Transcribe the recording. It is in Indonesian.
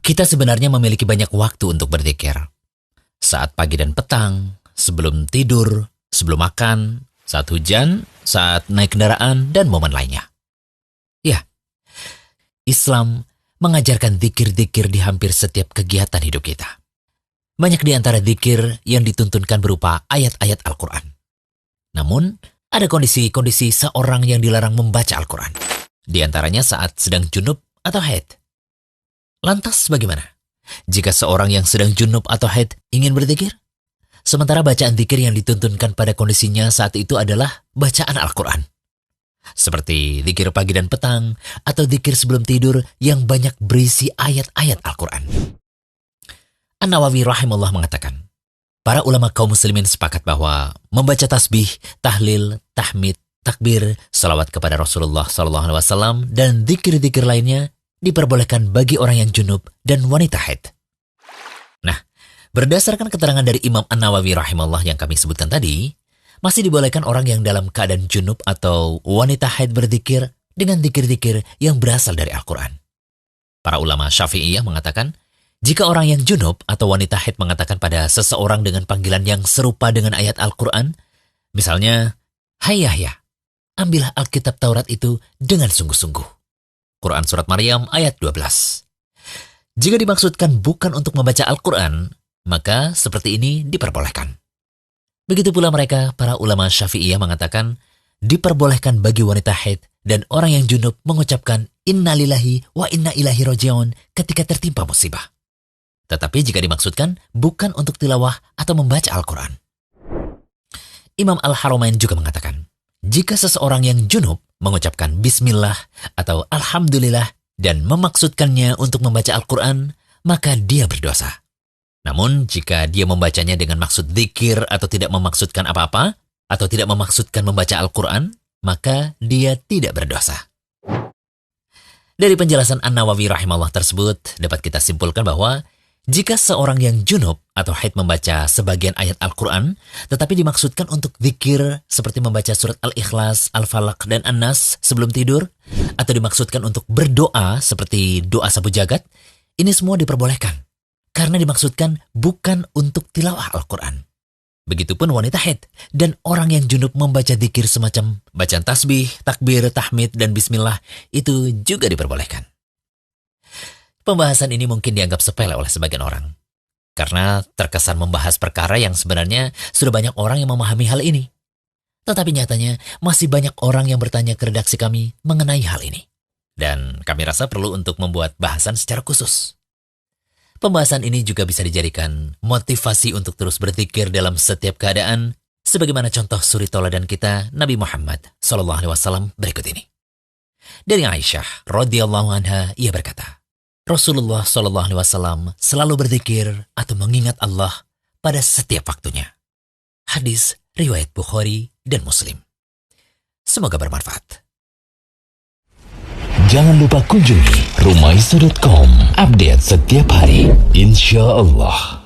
Kita sebenarnya memiliki banyak waktu untuk berzikir. Saat pagi dan petang, sebelum tidur, sebelum makan, saat hujan, saat naik kendaraan, dan momen lainnya. Ya, Islam mengajarkan zikir-zikir di hampir setiap kegiatan hidup kita. Banyak di antara zikir yang dituntunkan berupa ayat-ayat Al-Quran. Namun, ada kondisi-kondisi seorang yang dilarang membaca Al-Quran. Di antaranya saat sedang junub atau haid. Lantas bagaimana jika seorang yang sedang junub atau haid ingin berzikir? Sementara bacaan zikir yang dituntunkan pada kondisinya saat itu adalah bacaan Al-Quran. Seperti zikir pagi dan petang atau zikir sebelum tidur yang banyak berisi ayat-ayat Al-Quran. An-Nawawi rahimahullah mengatakan, para ulama kaum muslimin sepakat bahwa membaca tasbih, tahlil, tahmid, takbir, salawat kepada Rasulullah SAW, dan zikir-zikir lainnya diperbolehkan bagi orang yang junub dan wanita haid. Nah, berdasarkan keterangan dari Imam An-Nawawi rahimahullah yang kami sebutkan tadi, masih dibolehkan orang yang dalam keadaan junub atau wanita haid berzikir dengan zikir-zikir yang berasal dari Al-Quran. Para ulama Syafi'iyah mengatakan, jika orang yang junub atau wanita haid mengatakan pada seseorang dengan panggilan yang serupa dengan ayat Al-Quran, misalnya, "Hai Yahya, ambillah Alkitab Taurat itu dengan sungguh-sungguh." Quran Surat Maryam ayat 12. Jika dimaksudkan bukan untuk membaca Al-Quran, maka seperti ini diperbolehkan. Begitu pula mereka, para ulama Syafi'iyah mengatakan, diperbolehkan bagi wanita haid dan orang yang junub mengucapkan Inna lillahi wa inna ilaihi raji'un ketika tertimpa musibah. Tetapi jika dimaksudkan bukan untuk tilawah atau membaca Al-Quran. Imam Al-Haramain juga mengatakan, jika seseorang yang junub mengucapkan Bismillah atau Alhamdulillah dan memaksudkannya untuk membaca Al-Quran, maka dia berdosa. Namun jika dia membacanya dengan maksud zikir atau tidak memaksudkan apa-apa, atau tidak memaksudkan membaca Al-Quran, maka dia tidak berdosa. Dari penjelasan An-Nawawi rahimahullah tersebut, dapat kita simpulkan bahwa jika seorang yang junub atau haid membaca sebagian ayat Al-Quran, tetapi dimaksudkan untuk zikir seperti membaca surat Al-Ikhlas, Al-Falaq, dan An-Nas sebelum tidur, atau dimaksudkan untuk berdoa seperti doa sabu jagat, ini semua diperbolehkan, karena dimaksudkan bukan untuk tilawah Al-Quran. Begitupun wanita haid dan orang yang junub membaca zikir semacam bacaan tasbih, takbir, tahmid, dan bismillah, itu juga diperbolehkan. Pembahasan ini mungkin dianggap sepele oleh sebagian orang, karena terkesan membahas perkara yang sebenarnya sudah banyak orang yang memahami hal ini. Tetapi nyatanya masih banyak orang yang bertanya ke redaksi kami mengenai hal ini. Dan kami rasa perlu untuk membuat bahasan secara khusus. Pembahasan ini juga bisa dijadikan motivasi untuk terus berzikir dalam setiap keadaan, sebagaimana contoh suri tauladan kita Nabi Muhammad SAW berikut ini. Dari Aisyah radhiyallahu anha, ia berkata, Rasulullah SAW selalu berzikir atau mengingat Allah pada setiap waktunya. Hadis riwayat Bukhari dan Muslim. Semoga bermanfaat. Jangan lupa kunjungi rumaiso.com. Update setiap hari, insya Allah.